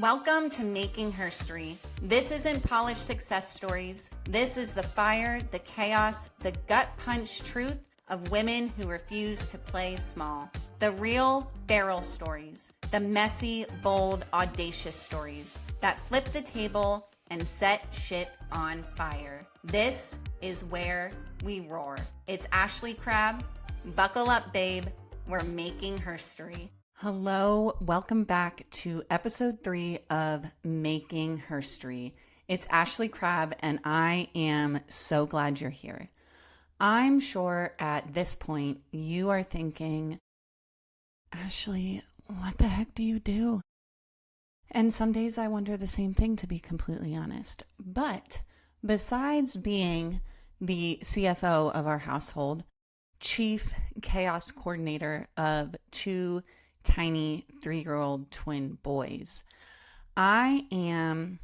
Welcome to Making Herstory. This isn't polished success stories. This is the fire, the chaos, the gut punch truth of women who refuse to play small. The real, feral stories. The messy, bold, audacious stories that flip the table and set shit on fire. This is where we roar. It's Ashley Crabb. Buckle up, babe. We're making herstory. Hello, welcome back to episode 3 of Making Herstory. It's Ashley Crabb, and I am so glad you're here. I'm sure at this point you are thinking, Ashley, what the heck do you do? And some days I wonder the same thing, to be completely honest. But besides being the CFO of our household, chief chaos coordinator of 2 tiny 3-year-old twin boys, I am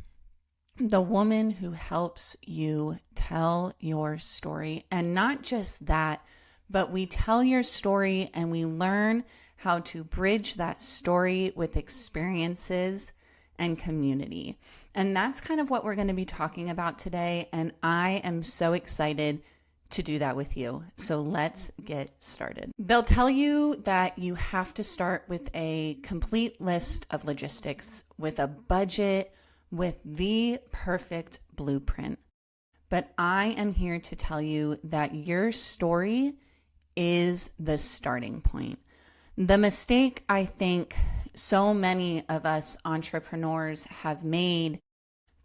the woman who helps you tell your story. And not just that, but we tell your story and we learn how to bridge that story with experiences and community. And that's kind of what we're going to be talking about today. And I am so excited to do that with you. So let's get started. They'll tell you that you have to start with a complete list of logistics, with a budget, with the perfect blueprint. But I am here to tell you that your story is the starting point. The mistake I think so many of us entrepreneurs have made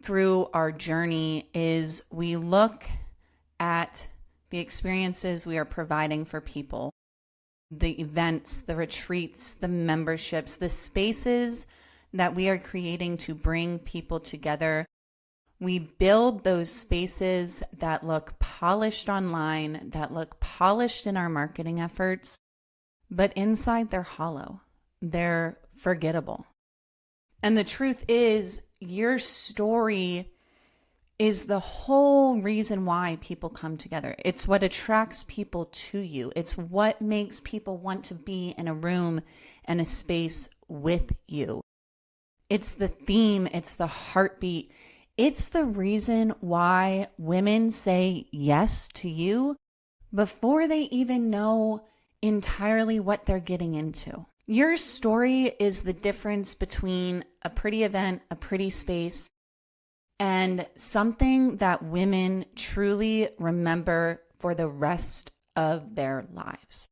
through our journey is we look at the experiences we are providing for people, the events, the retreats, the memberships, the spaces that we are creating to bring people together. We build those spaces that look polished online, that look polished in our marketing efforts, but inside they're hollow. They're forgettable. And the truth is, your story is the whole reason why people come together. It's what attracts people to you. It's what makes people want to be in a room and a space with you. It's the theme. It's the heartbeat. It's the reason why women say yes to you before they even know entirely what they're getting into. Your story is the difference between a pretty event, a pretty space, and something that women truly remember for the rest of their lives.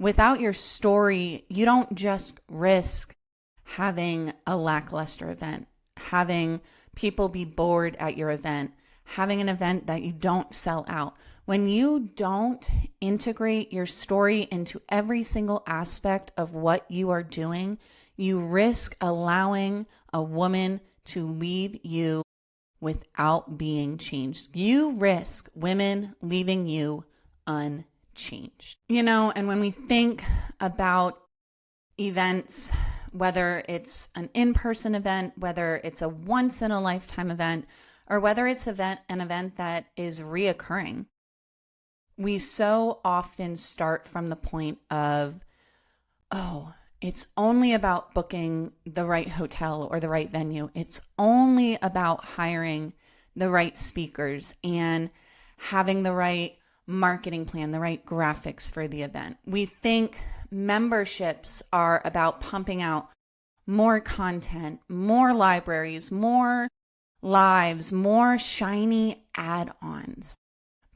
Without your story, you don't just risk having a lackluster event, having people be bored at your event, having an event that you don't sell out. When you don't integrate your story into every single aspect of what you are doing, you risk allowing a woman to leave you without being changed. You risk women leaving you unchanged. And when we think about events, whether it's an in-person event, whether it's a once-in-a-lifetime event, or whether it's an event that is reoccurring, we so often start from the point of, it's only about booking the right hotel or the right venue. It's only about hiring the right speakers and having the right marketing plan, the right graphics for the event. We think memberships are about pumping out more content, more libraries, more lives, more shiny add-ons.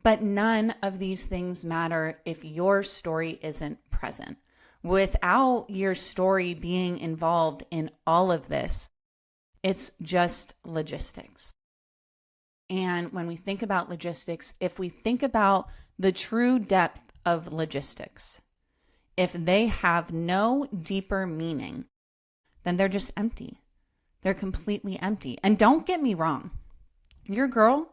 But none of these things matter if your story isn't present. Without your story being involved in all of this, it's just logistics. And when we think about logistics, if we think about the true depth of logistics, if they have no deeper meaning, then they're just empty. They're completely empty. And don't get me wrong, your girl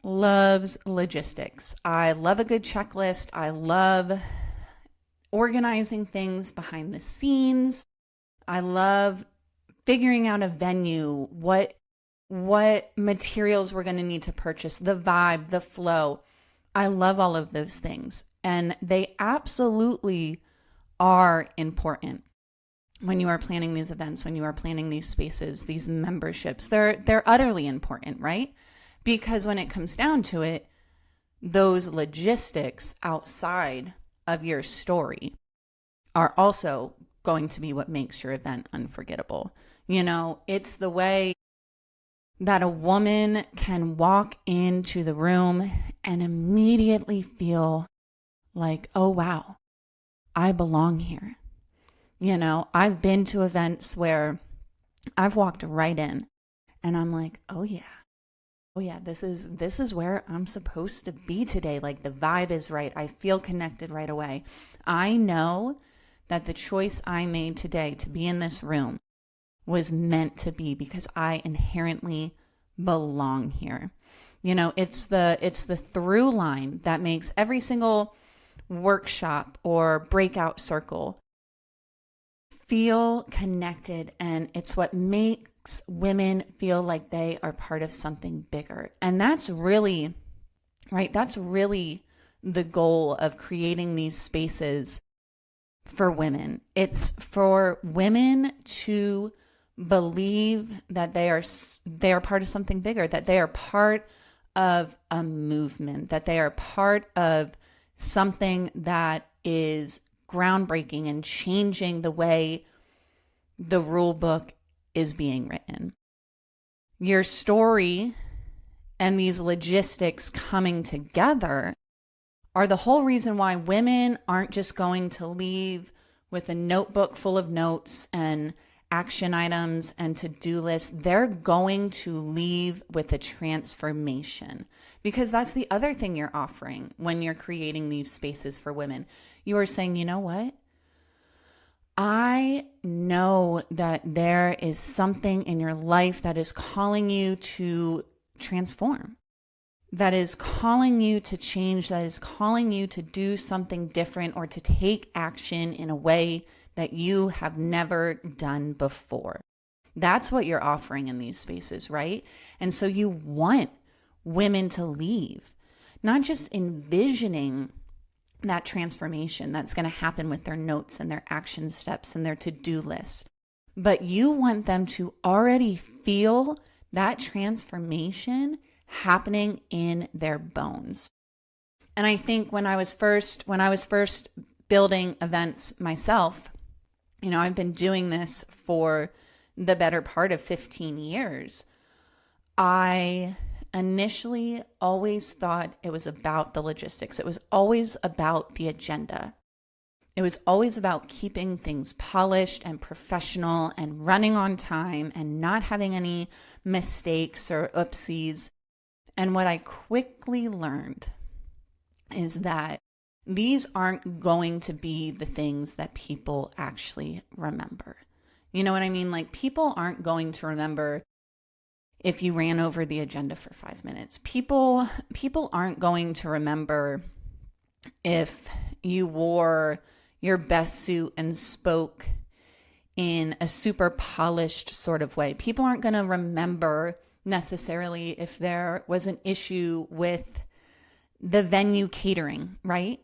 loves logistics. I love a good checklist. I love organizing things behind the scenes. I love figuring out a venue, what materials we're going to need to purchase, the vibe, the flow. I love all of those things. And they absolutely are important. when you are planning these events, when you are planning these spaces, these memberships, they're utterly important, right? Because when it comes down to it, those logistics outside of your story are also going to be what makes your event unforgettable. You know, it's the way that a woman can walk into the room and immediately feel like, oh, wow, I belong here. You know, I've been to events where I've walked right in and I'm like, oh yeah, this is where I'm supposed to be today. Like the vibe is right. I feel connected right away. I know that the choice I made today to be in this room was meant to be because I inherently belong here. You know, it's the through line that makes every single workshop or breakout circle feel connected, and it's what makes women feel like they are part of something bigger. And that's really, right, that's really the goal of creating these spaces for women. It's for women to believe that they are part of something bigger, that they are part of a movement, that they are part of something that is groundbreaking and changing the way the rule book is being written. Your story and these logistics coming together are the whole reason why women aren't just going to leave with a notebook full of notes and action items and to-do lists. They're going to leave with a transformation, because that's the other thing you're offering when you're creating these spaces for women. You are saying, you know what? I know that there is something in your life that is calling you to transform, that is calling you to change, that is calling you to do something different or to take action in a way that you have never done before. That's what you're offering in these spaces, right? And so you want women to leave, not just envisioning that transformation that's going to happen with their notes and their action steps and their to-do list, but you want them to already feel that transformation happening in their bones. And I think when I was first building events myself, you know, I've been doing this for the better part of 15 years. I initially always thought it was about the logistics. It was always about the agenda. It was always about keeping things polished and professional and running on time and not having any mistakes or oopsies. And what I quickly learned is that these aren't going to be the things that people actually remember. You know what I mean? Like, people aren't going to remember if you ran over the agenda for 5 minutes. People aren't going to remember if you wore your best suit and spoke in a super polished sort of way. People aren't going to remember necessarily if there was an issue with the venue catering, right?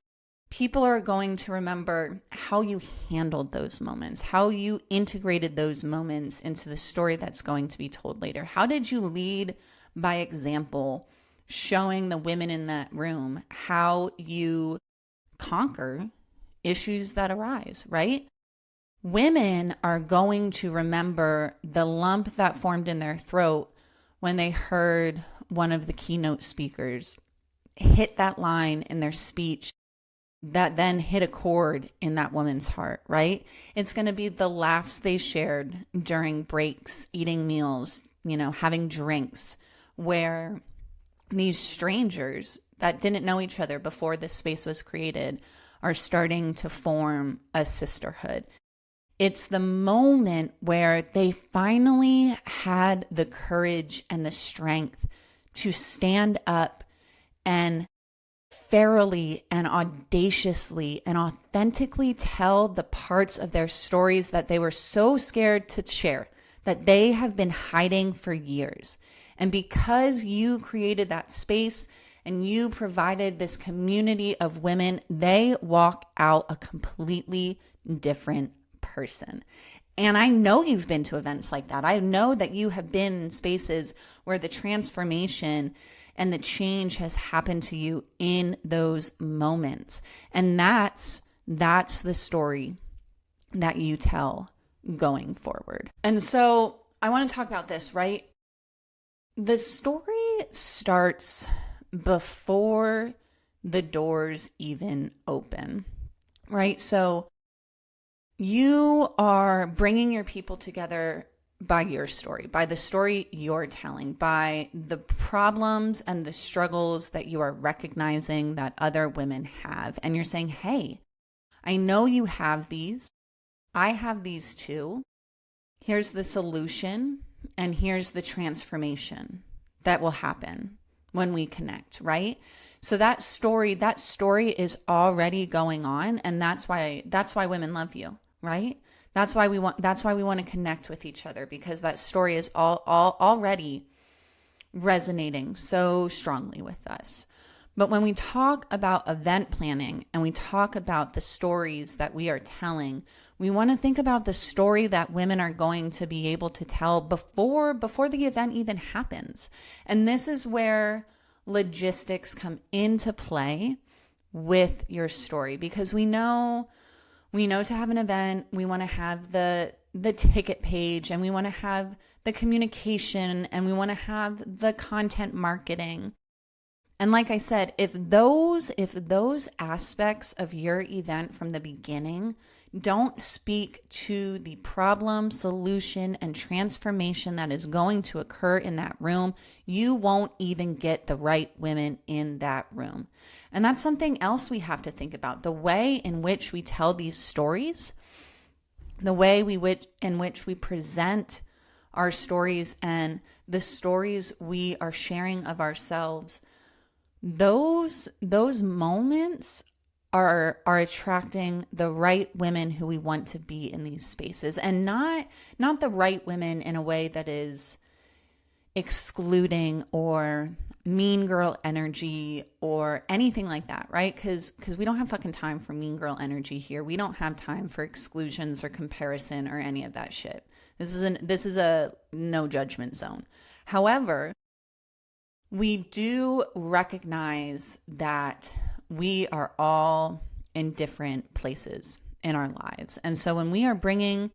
People are going to remember how you handled those moments, how you integrated those moments into the story that's going to be told later. How did you lead by example, showing the women in that room how you conquer issues that arise, right? Women are going to remember the lump that formed in their throat when they heard one of the keynote speakers hit that line in their speech that then hit a chord in that woman's heart, right? It's going to be the laughs they shared during breaks, eating meals, you know, having drinks, where these strangers that didn't know each other before this space was created are starting to form a sisterhood. It's the moment where they finally had the courage and the strength to stand up and fairly and audaciously and authentically tell the parts of their stories that they were so scared to share, that they have been hiding for years. And because you created that space and you provided this community of women, they walk out a completely different person. And I know you've been to events like that. I know that you have been in spaces where the transformation and the change has happened to you in those moments. And that's the story that you tell going forward. And so I want to talk about this, right? The story starts before the doors even open, right? So you are bringing your people together by your story, by the story you're telling, by the problems and the struggles that you are recognizing that other women have. And you're saying, hey, I know you have these. I have these too. Here's the solution, and here's the transformation that will happen when we connect, right? So that story is already going on, and that's why women love you, right? That's why we want to connect with each other, because that story is all already resonating so strongly with us. But when we talk about event planning and we talk about the stories that we are telling, we want to think about the story that women are going to be able to tell before the event even happens. And this is where logistics come into play with your story, because we know to have an event, we want to have the ticket page, and we want to have the communication, and we want to have the content marketing. And like I said, if those aspects of your event from the beginning don't speak to the problem, solution, and transformation that is going to occur in that room, you won't even get the right women in that room. And that's something else we have to think about. The way in which we tell these stories, the way in which we present our stories, and the stories we are sharing of ourselves, those moments are attracting the right women who we want to be in these spaces, and not the right women in a way that is excluding or mean girl energy or anything like that, right? Because we don't have fucking time for mean girl energy here. We don't have time for exclusions or comparison or any of that shit. This is a no judgment zone. However, we do recognize that we are all in different places in our lives. And so when we are bringing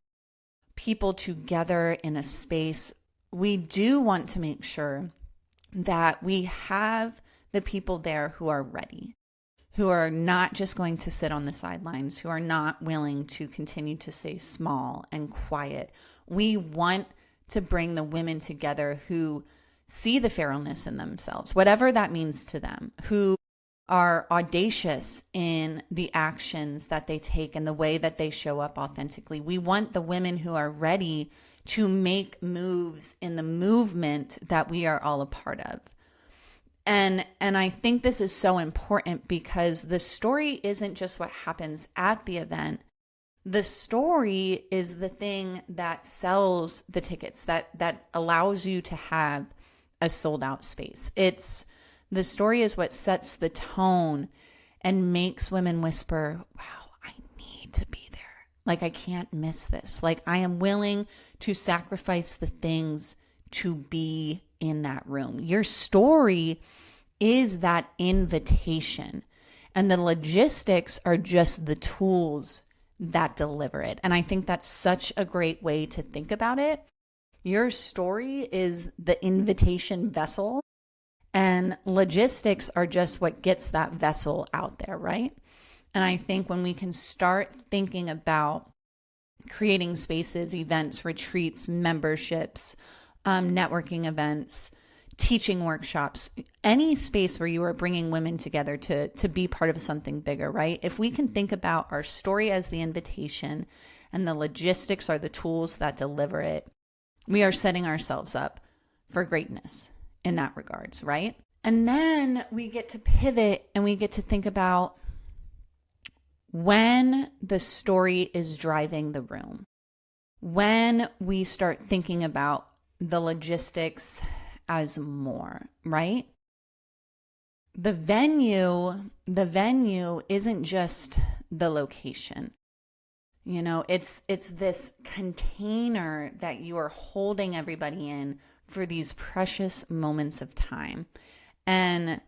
people together in a space, we do want to make sure that we have the people there who are ready, who are not just going to sit on the sidelines, who are not willing to continue to stay small and quiet. We want to bring the women together who see the feralness in themselves, whatever that means to them, who are audacious in the actions that they take and the way that they show up authentically. We want the women who are ready to make moves in the movement that we are all a part of. And I think this is so important, because the story isn't just what happens at the event. The story is the thing that sells the tickets, that allows you to have a sold out space. The story is what sets the tone and makes women whisper, wow, I need to be there. Like, I can't miss this. Like, I am willing to sacrifice the things to be in that room. Your story is that invitation, and the logistics are just the tools that deliver it. And I think that's such a great way to think about it. Your story is the invitation vessel, and logistics are just what gets that vessel out there, right? And I think when we can start thinking about creating spaces, events, retreats, memberships, networking events, teaching workshops, any space where you are bringing women together to be part of something bigger, right? If we can think about our story as the invitation and the logistics are the tools that deliver it, we are setting ourselves up for greatness in that regards, right? And then we get to pivot and we get to think about when the story is driving the room, when we start thinking about the logistics as more, right? The venue isn't just the location. It's this container that you are holding everybody in for these precious moments of time. And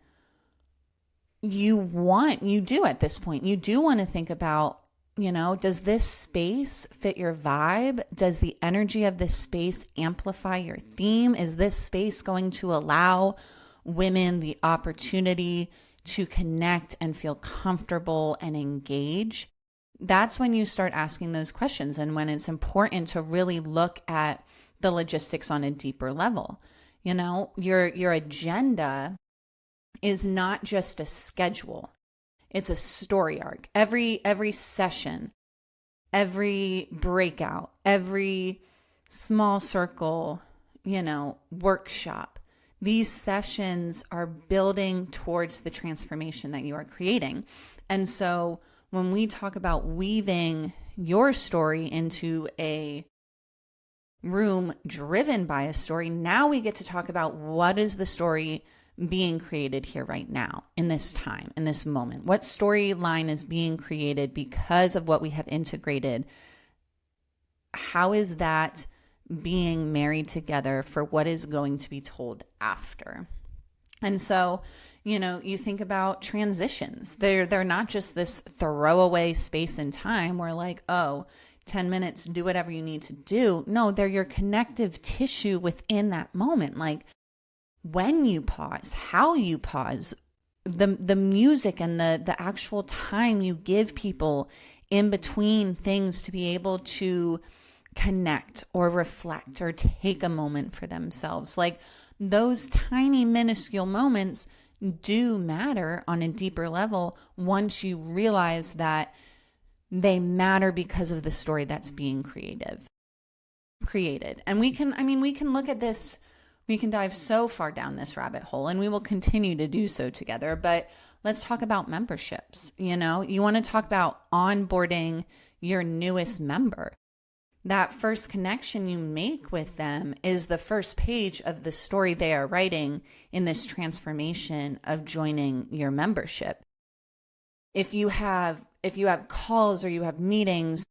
you do at this point, you do want to think about, does this space fit your vibe? Does the energy of this space amplify your theme? Is this space going to allow women the opportunity to connect and feel comfortable and engage? That's when you start asking those questions, and when it's important to really look at the logistics on a deeper level. Your agenda is not just a schedule. It's a story arc. Every session, every breakout, every small circle, workshop, these sessions are building towards the transformation that you are creating. And so when we talk about weaving your story into a room driven by a story, now we get to talk about what is the story being created here right now, in this time, in this moment. What storyline is being created because of what we have integrated? How is that being married together for what is going to be told after? And so, you think about transitions. They're not just this throwaway space and time where like, 10 minutes, do whatever you need to do. No, they're your connective tissue within that moment. Like, when you pause, how you pause, the music and the actual time you give people in between things to be able to connect or reflect or take a moment for themselves. Like, those tiny minuscule moments do matter on a deeper level once you realize that they matter because of the story that's being created. And we can look at this. We can dive so far down this rabbit hole, and we will continue to do so together. But let's talk about memberships. You want to talk about onboarding your newest member. That first connection you make with them is the first page of the story they are writing in this transformation of joining your membership. If you have calls or you have meetings,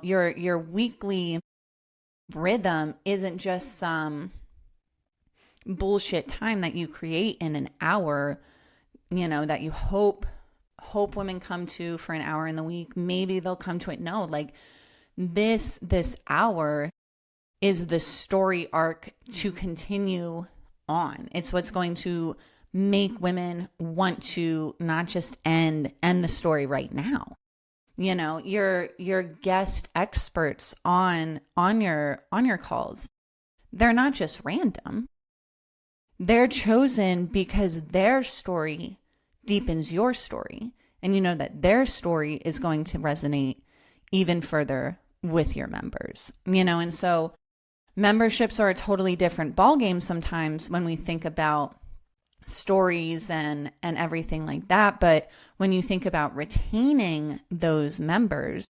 your weekly rhythm isn't just some bullshit time that you create in an hour, that you hope women come to for an hour in the week. Maybe they'll come to it. No, like this hour is the story arc to continue on. It's what's going to make women want to not just end the story right now. Your guest experts on your calls, they're not just random. They're chosen because their story deepens your story. And you know that their story is going to resonate even further with your members. And so memberships are a totally different ballgame sometimes when we think about stories and everything like that. But when you think about retaining those members,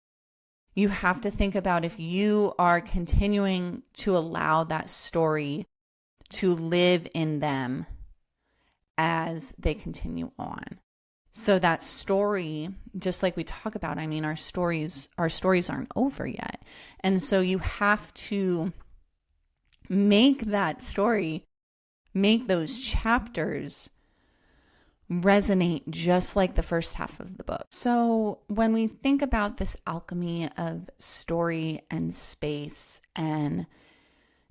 you have to think about if you are continuing to allow that story to live in them as they continue on. So that story, just like we talk about, our stories aren't over yet. And so you have to make that story, make those chapters resonate just like the first half of the book. So when we think about this alchemy of story and space and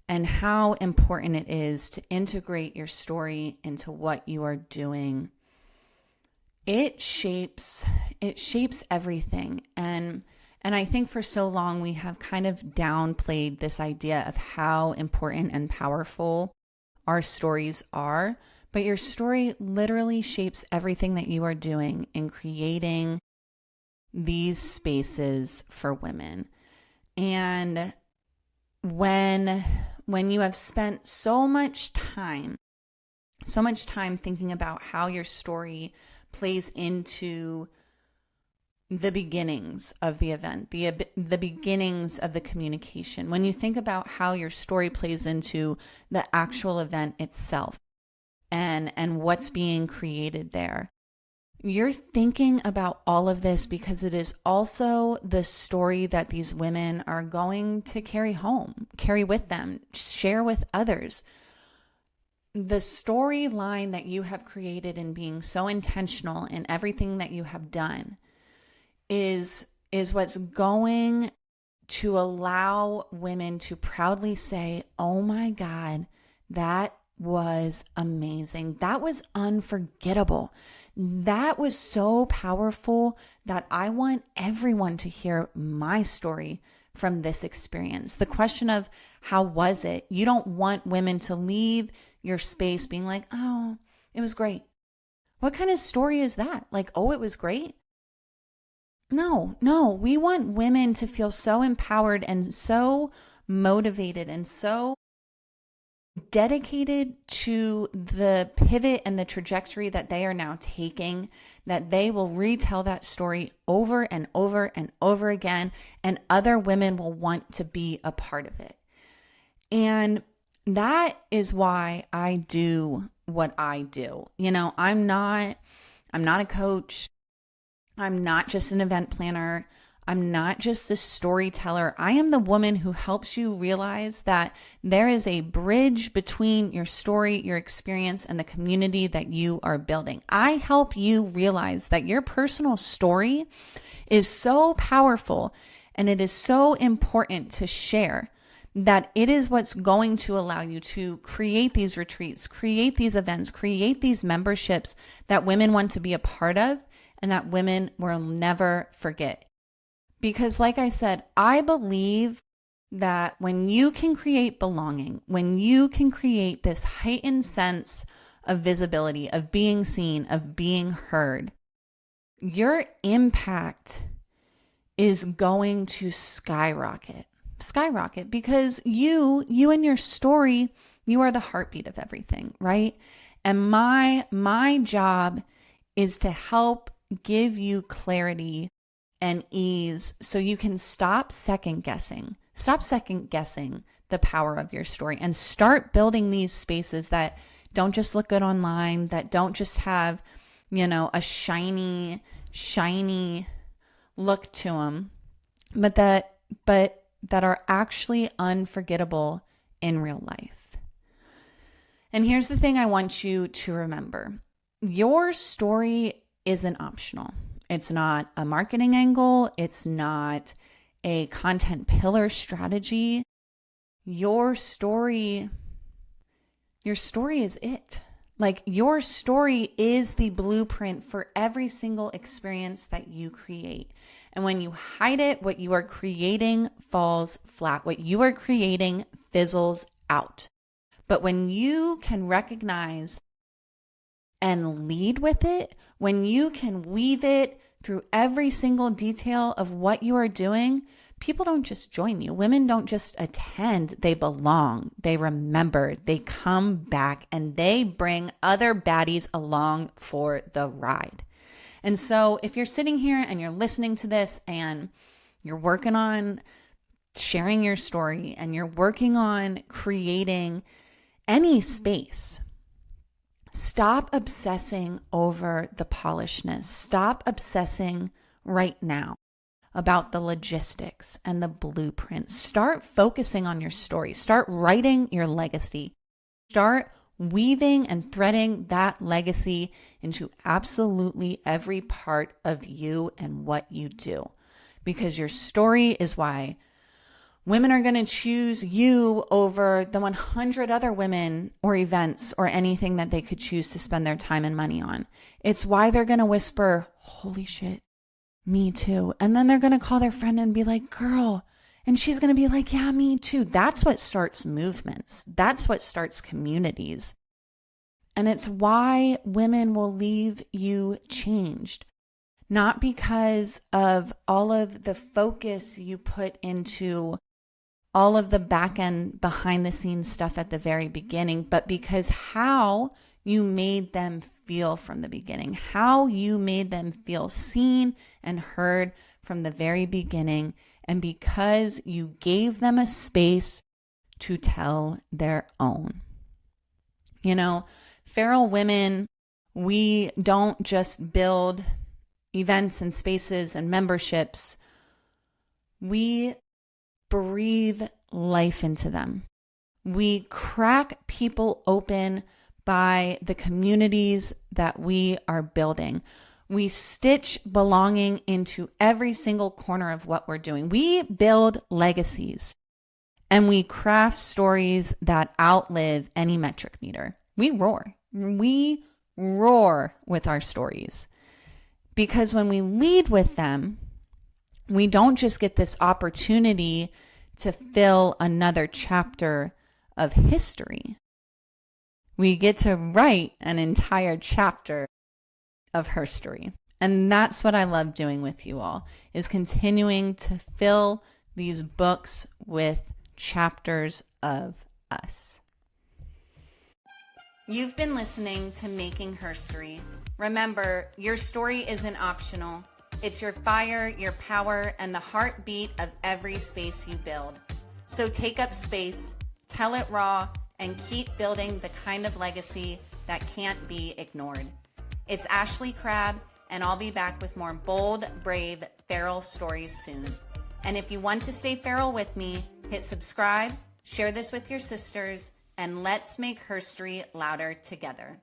how important it is to integrate your story into what you are doing, it shapes everything. And I think for so long we have kind of downplayed this idea of how important and powerful our stories are. But your story literally shapes everything that you are doing in creating these spaces for women. And when you have spent so much time thinking about how your story plays into the beginnings of the event, the beginnings of the communication, when you think about how your story plays into the actual event itself and what's being created there, you're thinking about all of this because it is also the story that these women are going to carry home, carry with them, share with others. The storyline that you have created in being so intentional in everything that you have done is what's going to allow women to proudly say, oh my God, that was amazing. That was unforgettable. That was so powerful that I want everyone to hear my story from this experience. The question of how was it? You don't want women to leave your space being like, oh, it was great. What kind of story is that? Like, oh, it was great? No, we want women to feel so empowered and so motivated and so dedicated to the pivot and the trajectory that they are now taking, that they will retell that story over and over and over again, and other women will want to be a part of it. And that is why I do what I do. You know, I'm not a coach. I'm not just an event planner. I'm not just a storyteller. I am the woman who helps you realize that there is a bridge between your story, your experience, and the community that you are building. I help you realize that your personal story is so powerful and it is so important to share that it is what's going to allow you to create these retreats, create these events, create these memberships that women want to be a part of and that women will never forget. Because like I said, I believe that when you can create belonging, when you can create this heightened sense of visibility, of being seen, of being heard, your impact is going to skyrocket because you and your story, you are the heartbeat of everything, right? And my job is to help give you clarity and ease so you can stop second guessing the power of your story and start building these spaces that don't just look good online, that don't just have, you know, a shiny look to them, but that are actually unforgettable in real life. And here's the thing I want you to remember. Your story isn't optional. It's not a marketing angle. It's not a content pillar strategy. Your story is it. Like, your story is the blueprint for every single experience that you create. And when you hide it, what you are creating falls flat. What you are creating fizzles out. But when you can recognize and lead with it, when you can weave it through every single detail of what you are doing, people don't just join you. Women don't just attend, they belong, they remember, they come back, and they bring other baddies along for the ride. And so if you're sitting here and you're listening to this and you're working on sharing your story and you're working on creating any space, stop obsessing over the polishedness. Stop obsessing right now about the logistics and the blueprint. Start focusing on your story. Start writing your legacy. Start weaving and threading that legacy into absolutely every part of you and what you do. Because your story is why women are going to choose you over the 100 other women or events or anything that they could choose to spend their time and money on. It's why they're going to whisper, holy shit, me too. And then they're going to call their friend and be like, girl. And she's going to be like, yeah, me too. That's what starts movements. That's what starts communities. And it's why women will leave you changed. Not because of all of the focus you put into all of the back end behind the scenes stuff at the very beginning, but because how you made them feel from the beginning, how you made them feel seen and heard from the very beginning, and because you gave them a space to tell their own. You know, feral women We don't just build events and spaces and memberships. We breathe life into them. We crack people open by the communities that we are building. We stitch belonging into every single corner of what we're doing. We build legacies and we craft stories that outlive any metric meter. We roar. We roar with our stories because when we lead with them, we don't just get this opportunity to fill another chapter of history. We get to write an entire chapter of her story. And that's what I love doing with you all, is continuing to fill these books with chapters of us. You've been listening to Making Her Story. Remember, your story isn't optional. It's your fire, your power, and the heartbeat of every space you build. So take up space, tell it raw, and keep building the kind of legacy that can't be ignored. It's Ashley Crabb, and I'll be back with more bold, brave, feral stories soon. And if you want to stay feral with me, hit subscribe, share this with your sisters, and let's make herstory louder together.